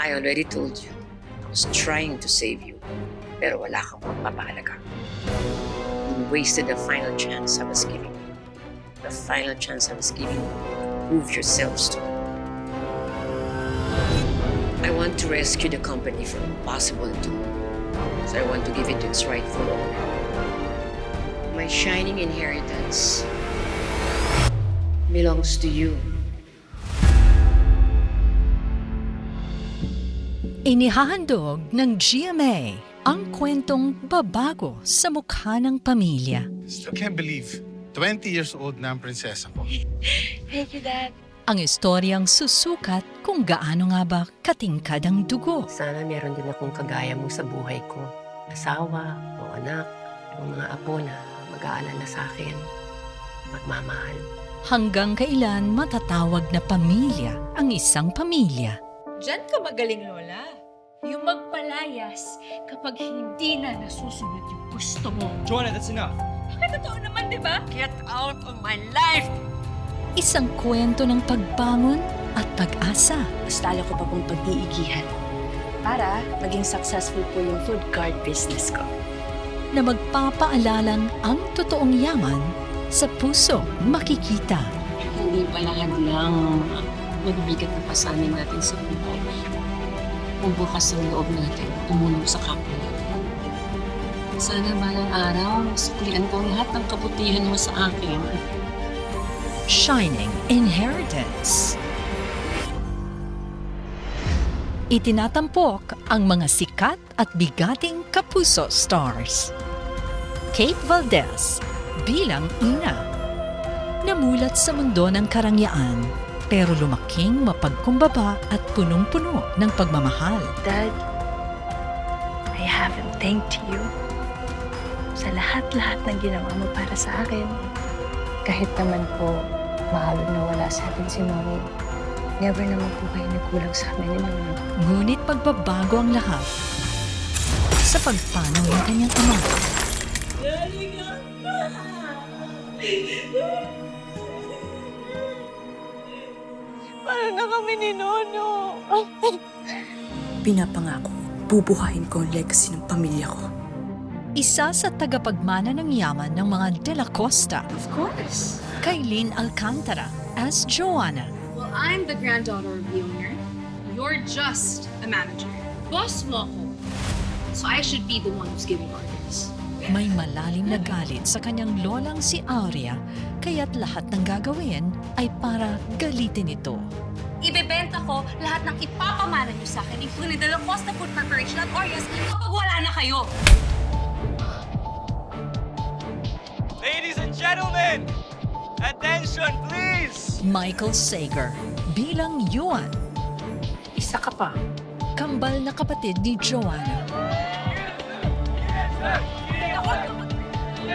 I already told you, I was trying to save you, pero wala kang pagpapahalaga. You wasted the final chance I was giving you. The final chance I was giving you to prove yourselves to me. I want to rescue the company from impossible doom. So I want to give it to its rightful owner. My shining inheritance belongs to you. Inihahandog ng GMA ang kwentong babago sa mukha ng pamilya. Still can't believe 20 years old na ang prinsesa ko. Thank you, Dad. Ang istoryang susukat kung gaano nga ba katingkad ang dugo. Sana meron din akong kagaya mo sa buhay ko. Asawa, o anak, o mga apo na mag-aalala sa akin. Magmamahal. Hanggang kailan matatawag na pamilya ang isang pamilya. Diyan ka magaling, Lola. Yung magpalayas kapag hindi na nasusunod yung gusto mo. Joanna, that's enough. Bakit totoo naman, di ba? Get out of my life! Isang kwento ng pagbangon at pag-asa. Mas lalo ko pa pong pag-iigihan para maging successful po yung food cart business ko. Na magpapaalalang ang totoong yaman sa puso makikita. Hindi pa lahat ng magbigat na pasanin natin sa buhay. Kung bukas ang loob natin, tumulong sa kapwa. Sana balang araw, masuklian ko ang lahat ng kabutihan mo sa akin. Shining Inheritance. Itinatampok ang mga sikat at bigating kapuso stars. Kate Valdez bilang ina. Namulat sa mundo ng karangyaan, pero lumaking mapagkumbaba at punong-puno ng pagmamahal. Dad, I haven't thanked you sa lahat-lahat ng ginawa mo para sa akin. Kahit naman po, mahalog na wala sa atin si Mommy. Never naman po kayo nagkulang sa amin ni Mama. Ngunit pagbabago ang lahat sa pagpanaw ng kanyang ama. Paano na kami ni Nono? Pinapangako, bubuhayin ko ang legacy ng pamilya ko. Isa sa tagapagmana ng yaman ng mga De La Costa, Of course. Kailin Alcantara as Joanna. Well, I'm the granddaughter of the owner. You're just a manager. Boss mo ako. So I should be the one who's giving orders. May malalim na galit sa kanyang lolang si Aurea, kaya't lahat ng gagawin ay para galitin ito. Ibebenta ko lahat ng ipapamana niyo sa akin, including the La Costa Food Corporation at Orias, kapag wala na kayo. Ladies and gentlemen, attention please! Michael Sager bilang Yuan, Isa ka pa. kambal na kapatid ni Joanna.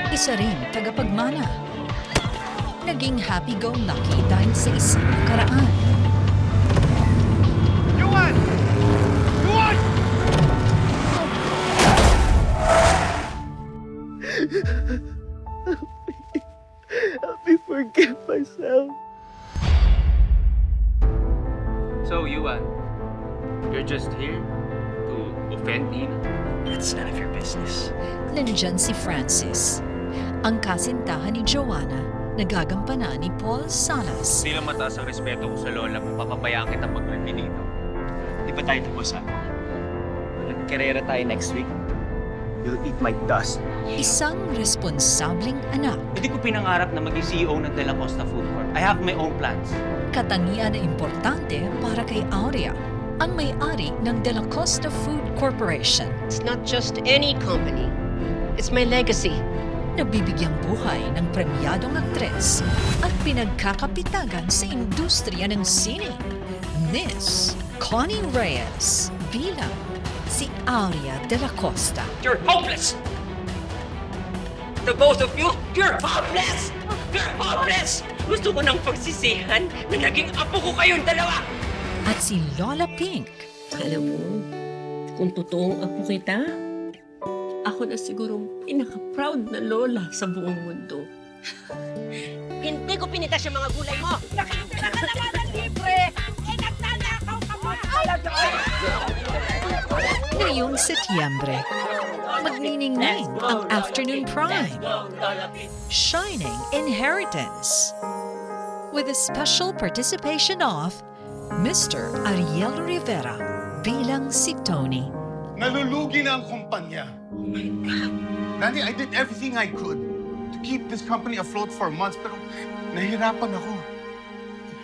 Isa rin tagapagmana. Naging happy-go-lucky dahil sa isang nakaraan. Yuan! Yuan! Help me forgive myself. So, Yuan, you're just here to offend Nina? It's none of your business. Nandyan si Francis, ang kasintahan ni Joanna, nagagampanan ni Paul Salas. Bilang mataas ang respeto ko sa lola mo, papabayaan kita pag-uwi dito. Di ba tayo tapos ha? Nagkarera tayo next week. You'll eat my dust. Isang responsableng anak, Hindi ko pinangarap na maging CEO ng De La Costa Food Corp. I have my own plans. katangian na importante para kay Aurea, ang may-ari ng De La Costa Food Corporation. It's not just any company. It's my legacy. Nabibigyang buhay ng premyadong aktres at pinagkakapitagan sa industriya ng sine. Miss Connie Reyes bilang si Aurea de la Costa. You're hopeless! The both of you, you're hopeless! You're hopeless! Gusto ko ng pagsisihan na naging apo ko kayong dalawa! At si Lola Pink. Alam mo, kung totoong apo kita, ako na siguro pinaka-proud na lola sa buong mundo. Hindi ko pinitas yung mga gulay mo! Nakikita ka naman ng libre! Eh, nagnanakaw ka mo! ngayong Setyembre. Magniningning ang afternoon prime. Shining Inheritance. With a special participation of Mr. Ariel Rivera bilang si Tony. Nalulugi na ang kumpanya. Oh my God. Danny, I did everything I could to keep this company afloat for months, pero nahihirapan ako.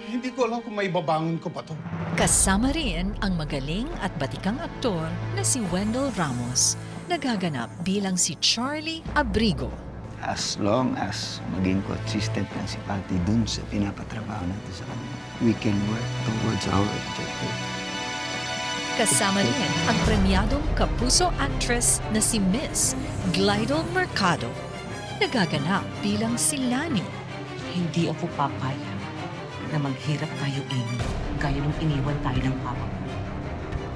Hindi ko alam kung may babangon ko pa to. Kasama rin ang magaling at batikang aktor na si Wendell Ramos, nagaganap bilang si Charlie Abrigo. As long as maging consistent lang si Patty dun sa pinapatrabaho natin sa kanya, we can work towards our objective. Kasama rin ang premyadong kapuso actress na si Miss Glidel Mercado, nagaganap bilang si Lani. Hindi ako papayag na maghirap tayo, Amy, gaya nung iniwan tayo ng papa ko.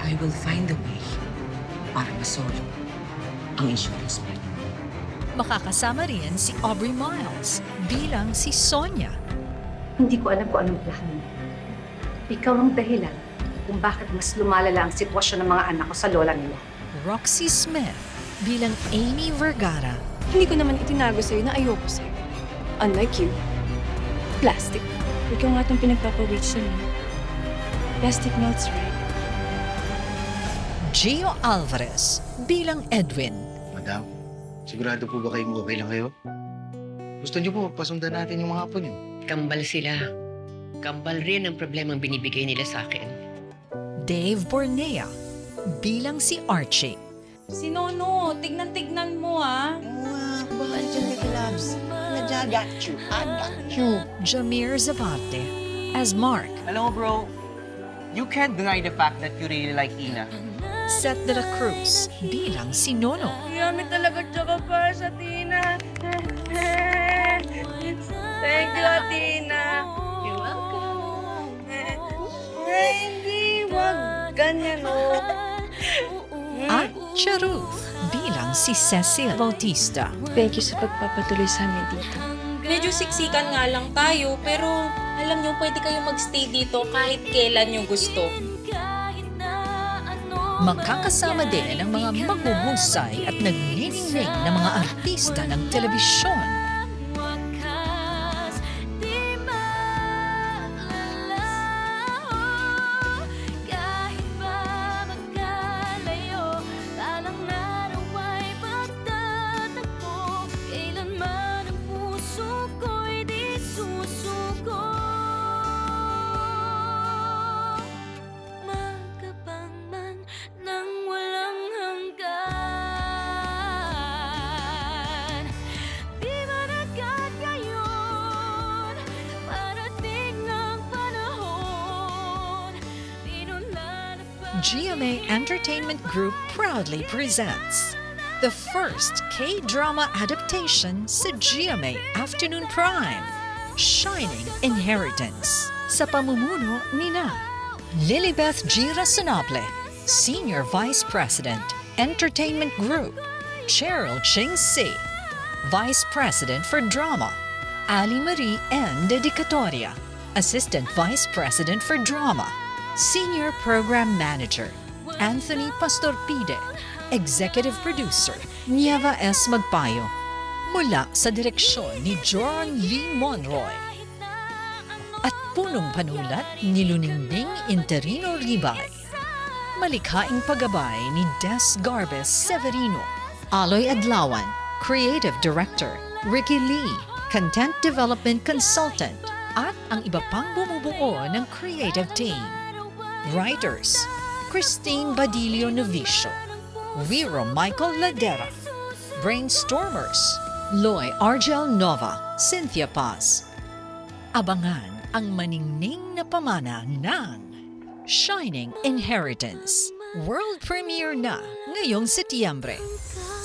I will find a way para masolo ang insurance plan. Makakasama rin si Aubrey Miles bilang si Sonia. Hindi ko alam kung anong plan mo. Ikaw ang dahilan kung bakit mas lumalala ang sitwasyon ng mga anak ko sa lola nila. Roxy Smith bilang Amy Vergara. Hindi ko naman itinago sa'yo na ayoko sa'yo. Unlike you, plastic. Ikaw nga itong pinagpapawait sa'yo. Plastic notes, right? Gio Alvarez bilang Edwin. Madam, sigurado po ba kayong okay lang kayo? Gusto niyo po magpasundan natin yung mga apo niyo? Kambal sila. Kambal rin ang problemang binibigay nila sa akin. Dave Bornea bilang si Archie. Si Nono, tignan-tignan mo ah. Jamir Zabate as Mark. Alam mo, bro, you can't deny the fact that you really like Ina. Seth de la Cruz bilang si Nono. Yummy talaga tsaka para sa Tina. Thank you, Tina. You're welcome. Hindi, wag ganyan, oh. At Charuth bilang si Cecil Bautista. Thank you sa pagpapatuloy sa amin dito. Medyo siksikan nga lang tayo, pero alam niyo, pwede kayong magstay dito kahit kailan niyo gusto. Makakasama din ang mga mahuhusay at nagniningning na mga artista ng telebisyon. GMA Entertainment Group proudly presents the first K-drama adaptation sa GMA Afternoon Prime, Shining Inheritance, sa pamumuno nina Lilibeth G. Rasonople, Senior Vice President, Entertainment Group, Cheryl Ching C., Vice President for Drama, Ali Marie N. Dedicatoria, Assistant Vice President for Drama, Senior Program Manager, Anthony Pastorpide, Executive Producer, Nieva S. Magpayo, mula sa direksyon ni Joran Lee Monroy. At punong panulat ni Luningning Interino Ribay. Malikhaing paggabay ni Des Garbes Severino, Aloy Adlawan, Creative Director, Ricky Lee, Content Development Consultant, at ang iba pang bumubuo ng creative team. Writers, Christine Badilio Novicio, Vero Michael Ladera, Brainstormers, Loy Argel Nova, Cynthia Paz. Abangan ang maningning na pamana ng Shining Inheritance. World premiere na ngayong Setyembre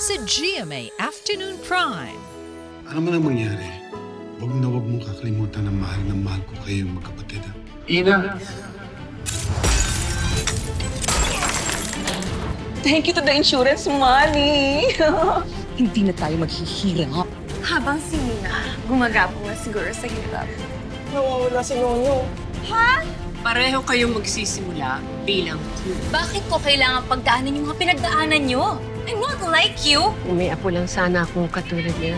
sa GMA Afternoon Prime. Ano man ang mangyari, huwag na huwag mong kakalimutan na mahal ko kayong magkapatid. Ina! Thank you to the insurance money. Hindi na tayo maghihirap. Habang si Nina, gumagapong na siguro sa hirap. Nawawala si Nono. Ha? Pareho kayong magsisimula bilang team. Bakit ko kailangan pagdaanan yung mga pinagdaanan nyo? I'm not like you! May apo lang sana akong katulad niya.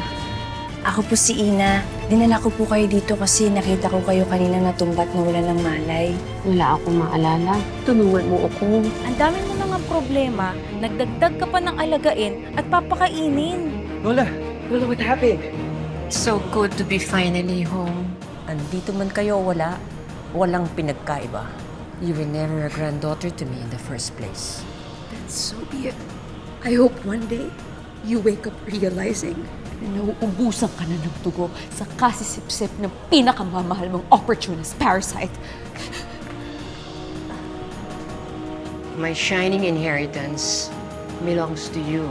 Ako po si Ina. Dinala ko po kayo dito kasi nakita ko kayo kanina natumbat na wala ng malay. Wala akong maalala. Tulungan mo ako. Ang dami mo mga problema, nagdagdag ka pa ng alagain at papakainin. Lola, what happened? So good to be finally home. Andito man kayo wala, walang pinagkaiba. You were never a granddaughter to me in the first place. So be it. I hope one day you wake up realizing Na nauubusan ka na ng dugo sa kasisip-sip ng pinakamamahal mong opportunist parasite. My shining inheritance belongs to you.